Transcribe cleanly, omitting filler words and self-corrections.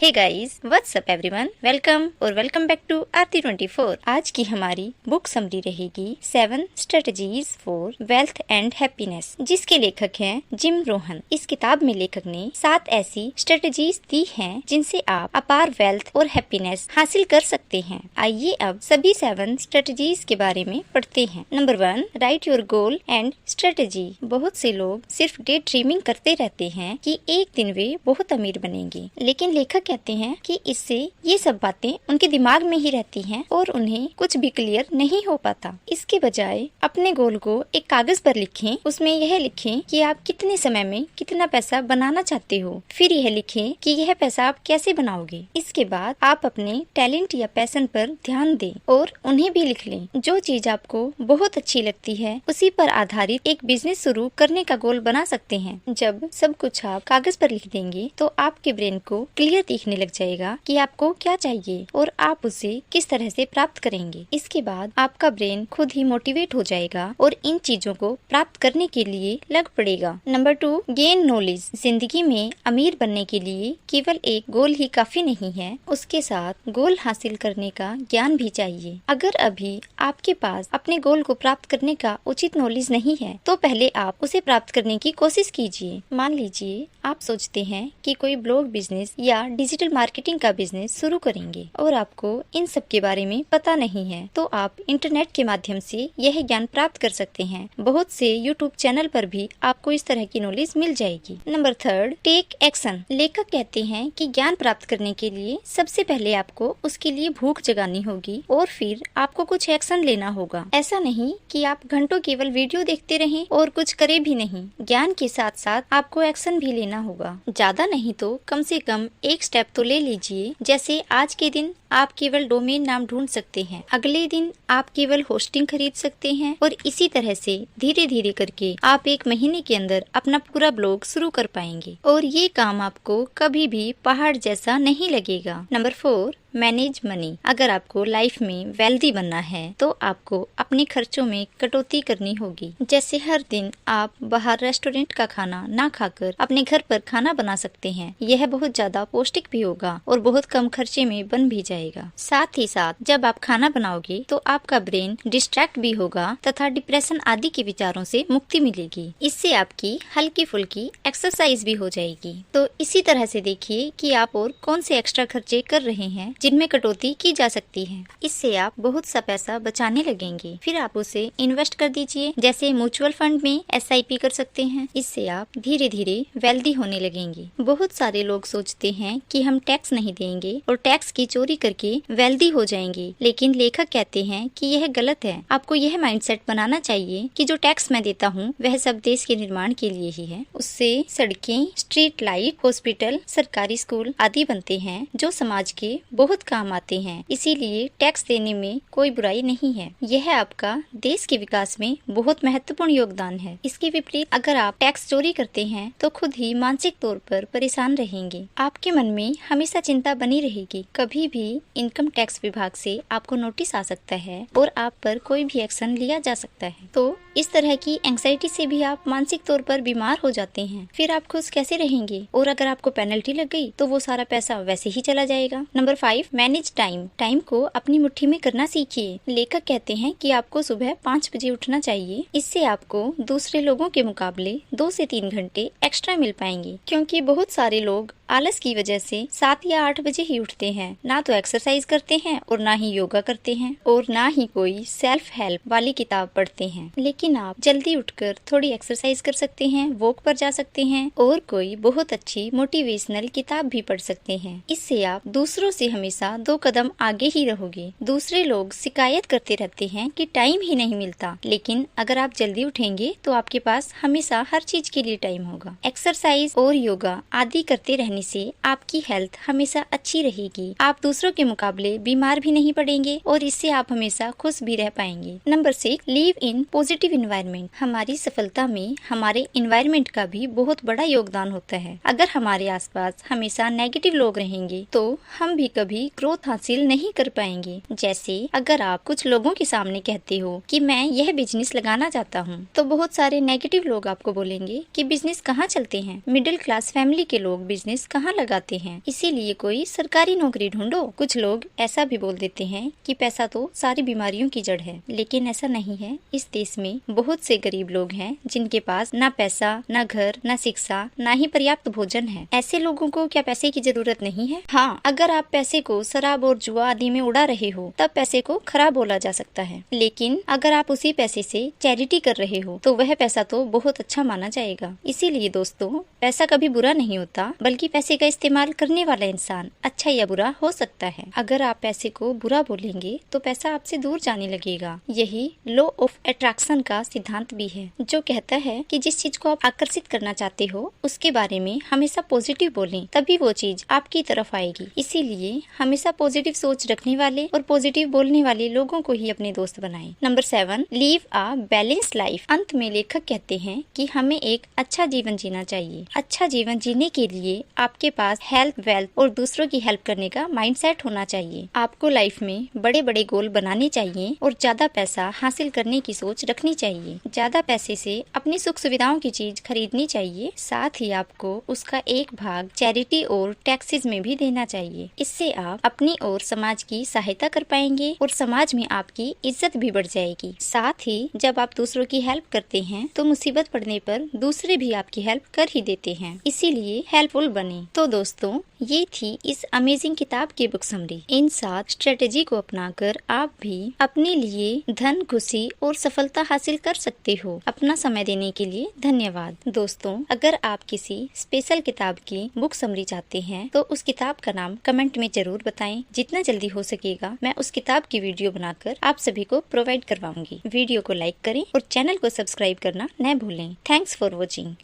Hey guys, what's up everyone, welcome back to Aarti 24। आज की हमारी बुक समरी रहेगी 7 strategies for wealth and happiness, जिसके लेखक हैं जिम रोहन। इस किताब में लेखक ने 7 ऐसी स्ट्रेटजीज दी हैं जिनसे आप अपार वेल्थ और हैप्पीनेस हासिल कर सकते हैं। आइए अब सभी 7 स्ट्रेटजीज के बारे में पढ़ते हैं। Number 1, right your goal and strategy. बहुत से लोग सिर्फ डे ड्रीमिंग करते रहते हैं कि एक दिन वे बहुत अमीर बनेंगे, लेकिन लेखक कहते हैं कि इससे ये सब बातें उनके दिमाग में ही रहती हैं और उन्हें कुछ भी क्लियर नहीं हो पाता। इसके बजाय अपने गोल को एक कागज पर लिखें। उसमें यह लिखें कि आप कितने समय में कितना पैसा बनाना चाहते हो, फिर यह लिखें कि यह पैसा आप कैसे बनाओगे। इसके बाद आप अपने टैलेंट या पैशन पर ध्यान दें और उन्हें भी लिख लें। जो चीज आपको बहुत अच्छी लगती है उसी पर आधारित एक बिजनेस शुरू करने का गोल बना सकते हैं। जब सब कुछ आप कागज पर लिख देंगे तो आपके ब्रेन को क्लियर दिखने लग जाएगा कि आपको क्या चाहिए और आप उसे किस तरह से प्राप्त करेंगे। इसके बाद आपका ब्रेन खुद ही मोटिवेट हो जाएगा और इन चीजों को प्राप्त करने के लिए लग पड़ेगा। Number 2, gain knowledge. जिंदगी में अमीर बनने के लिए केवल एक गोल ही काफी नहीं है, उसके साथ गोल हासिल करने का ज्ञान भी चाहिए। अगर अभी आपके पास अपने गोल को प्राप्त करने का उचित नॉलेज नहीं है तो पहले आप उसे प्राप्त करने की कोशिश कीजिए। मान लीजिए आप सोचते हैं कि कोई ब्लॉग बिजनेस या डिजिटल मार्केटिंग का बिजनेस शुरू करेंगे और आपको इन सब के बारे में पता नहीं है, तो आप इंटरनेट के माध्यम से यह ज्ञान प्राप्त कर सकते हैं। बहुत से यूट्यूब चैनल पर भी आपको इस तरह की नॉलेज मिल जाएगी। Number 3, take action. लेखक कहते हैं कि ज्ञान प्राप्त करने के लिए सबसे पहले आपको उसके लिए भूख जगानी होगी और फिर आपको कुछ एक्शन लेना होगा। ऐसा नहीं कि आप घंटों केवल वीडियो देखते रहें और कुछ करे भी नहीं। ज्ञान के साथ साथ आपको एक्शन भी लेना होगा। ज्यादा नहीं तो कम से कम एक स्टेप तो ले लीजिए। जैसे आज के दिन आप केवल डोमेन नाम ढूंढ सकते हैं, अगले दिन आप केवल होस्टिंग खरीद सकते हैं और इसी तरह से धीरे धीरे करके आप एक महीने के अंदर अपना पूरा ब्लॉग शुरू कर पाएंगे और ये काम आपको कभी भी पहाड़ जैसा नहीं लगेगा। Number 4, manage money. अगर आपको लाइफ में वेल्दी बनना है तो आपको अपने खर्चों में कटौती करनी होगी। जैसे हर दिन आप बाहर रेस्टोरेंट का खाना ना खाकर अपने घर पर खाना बना सकते हैं। यह बहुत ज्यादा पौष्टिक भी होगा और बहुत कम खर्चे में बन भी जाएगा। साथ ही साथ जब आप खाना बनाओगे तो आपका ब्रेन डिस्ट्रैक्ट भी होगा तथा डिप्रेशन आदि के विचारों से मुक्ति मिलेगी। इससे आपकी हल्की फुल्की एक्सरसाइज भी हो जाएगी। तो इसी तरह से देखिए कि आप और कौन से एक्स्ट्रा खर्चे कर रहे हैं जिनमें कटौती की जा सकती है। इससे आप बहुत सा पैसा बचाने लगेंगे। फिर आप उसे इन्वेस्ट कर दीजिए। जैसे म्यूचुअल फंड में SIP कर सकते हैं। इससे आप धीरे धीरे वेल्दी होने लगेंगे। बहुत सारे लोग सोचते हैं कि हम टैक्स नहीं देंगे और टैक्स की चोरी करके वेल्दी हो जाएंगे, लेकिन लेखक कहते हैं कि यह गलत है। आपको यह माइंडसेट बनाना चाहिए कि जो टैक्स मैं देता हूँ वह सब देश के निर्माण के लिए ही है। उससे सड़कें, स्ट्रीट लाइट, हॉस्पिटल, सरकारी स्कूल आदि बनते हैं जो समाज के बहुत काम आते हैं। इसीलिए टैक्स देने में कोई बुराई नहीं है। यह आपका देश के विकास में बहुत महत्वपूर्ण योगदान है। इसके विपरीत अगर आप टैक्स चोरी करते हैं तो खुद ही मानसिक तौर पर परेशान रहेंगे। आपके मन में हमेशा चिंता बनी रहेगी। कभी भी इनकम टैक्स विभाग से आपको नोटिस आ सकता है और आप पर कोई भी एक्शन लिया जा सकता है। तो इस तरह की एंग्जाइटी से भी आप मानसिक तौर पर बीमार हो जाते हैं। फिर आप खुश कैसे रहेंगे? और अगर आपको पेनल्टी लग गई तो वो सारा पैसा वैसे ही चला जाएगा। Number 5, manage time. टाइम को अपनी मुट्ठी में करना सीखिए। लेखक कहते हैं कि आपको सुबह 5 बजे उठना चाहिए। इससे आपको दूसरे लोगों के मुकाबले 2 से 3 घंटे एक्स्ट्रा मिल पाएंगे, क्योंकि बहुत सारे लोग आलस की वजह से 7 या 8 बजे ही उठते हैं। ना तो एक्सरसाइज करते हैं और ना ही योगा करते हैं और ना ही कोई सेल्फ हेल्प वाली किताब पढ़ते हैं। लेकिन आप जल्दी उठकर थोड़ी एक्सरसाइज कर सकते हैं, वॉक पर जा सकते हैं और कोई बहुत अच्छी मोटिवेशनल किताब भी पढ़ सकते हैं। इससे आप दूसरों से हमेशा 2 कदम आगे ही रहोगे। दूसरे लोग शिकायत करते रहते हैं कि टाइम ही नहीं मिलता, लेकिन अगर आप जल्दी उठेंगे तो आपके पास हमेशा हर चीज के लिए टाइम होगा। एक्सरसाइज और योगा आदि करते रहने से आपकी हेल्थ हमेशा अच्छी रहेगी। आप दूसरों के मुकाबले बीमार भी नहीं पड़ेंगे और इससे आप हमेशा खुश भी रह पाएंगे। Number 6, live in positive positive environment. हमारी सफलता में हमारे इन्वायरमेंट का भी बहुत बड़ा योगदान होता है। अगर हमारे आसपास हमेशा नेगेटिव लोग रहेंगे तो हम भी कभी ग्रोथ हासिल नहीं कर पाएंगे। जैसे अगर आप कुछ लोगों के सामने कहते हो कि मैं यह बिजनेस लगाना चाहता हूँ, तो बहुत सारे नेगेटिव लोग आपको बोलेंगे कि बिजनेस कहाँ चलते हैं, मिडिल क्लास फैमिली के लोग बिजनेस कहाँ लगाते हैं, इसीलिए कोई सरकारी नौकरी ढूंढो। कुछ लोग ऐसा भी बोल देते हैं कि पैसा तो सारी बीमारियों की जड़ है, लेकिन ऐसा नहीं है। इस देश में बहुत से गरीब लोग हैं जिनके पास ना पैसा, ना घर, ना शिक्षा, ना ही पर्याप्त भोजन है। ऐसे लोगों को क्या पैसे की जरूरत नहीं है? हाँ, अगर आप पैसे को शराब और जुआ आदि में उड़ा रहे हो तब पैसे को खराब बोला जा सकता है, लेकिन अगर आप उसी पैसे से चैरिटी कर रहे हो तो वह पैसा तो बहुत अच्छा माना जाएगा। इसीलिए दोस्तों, पैसा कभी बुरा नहीं होता, बल्कि पैसे का इस्तेमाल करने वाला इंसान अच्छा या बुरा हो सकता है। अगर आप पैसे को बुरा बोलेंगे तो पैसा आपसे दूर जाने लगेगा। यही लॉ ऑफ अट्रैक्शन का सिद्धांत भी है, जो कहता है कि जिस चीज को आप आकर्षित करना चाहते हो उसके बारे में हमेशा पॉजिटिव बोलें, तभी वो चीज आपकी तरफ आएगी। इसीलिए हमेशा पॉजिटिव सोच रखने वाले और पॉजिटिव बोलने वाले लोगों को ही अपने दोस्त बनाएं। Number 7, leave a balance life. अंत में लेखक कहते हैं कि हमें एक अच्छा जीवन जीना चाहिए। अच्छा जीवन जीने के लिए आपके पास हेल्थ, वेल्थ और दूसरों की हेल्प करने का माइंडसेट होना चाहिए। आपको लाइफ में बड़े बड़े गोल बनाने चाहिए और ज्यादा पैसा हासिल करने की सोच रखनी चाहिए। ज्यादा पैसे से अपनी सुख सुविधाओं की चीज खरीदनी चाहिए, साथ ही आपको उसका एक भाग चैरिटी और टैक्सेस में भी देना चाहिए। इससे आप अपनी और समाज की सहायता कर पाएंगे और समाज में आपकी इज्जत भी बढ़ जाएगी। साथ ही जब आप दूसरों की हेल्प करते हैं तो मुसीबत पड़ने पर दूसरे भी आपकी हेल्प कर ही देते हैं, इसीलिए हेल्पफुल बने। तो दोस्तों, ये थी इस अमेजिंग किताब की बुक समरी। इन 7 स्ट्रेटेजी को अपनाकर आप भी अपने लिए धन, खुशी और सफलता हासिल कर सकते हो। अपना समय देने के लिए धन्यवाद। दोस्तों, अगर आप किसी स्पेशल किताब की बुक समरी चाहते हैं तो उस किताब का नाम कमेंट में जरूर बताएं। जितना जल्दी हो सकेगा मैं उस किताब की वीडियो बनाकर आप सभी को प्रोवाइड करवाऊंगी। वीडियो को लाइक करें और चैनल को सब्सक्राइब करना न भूलें। Thanks for watching.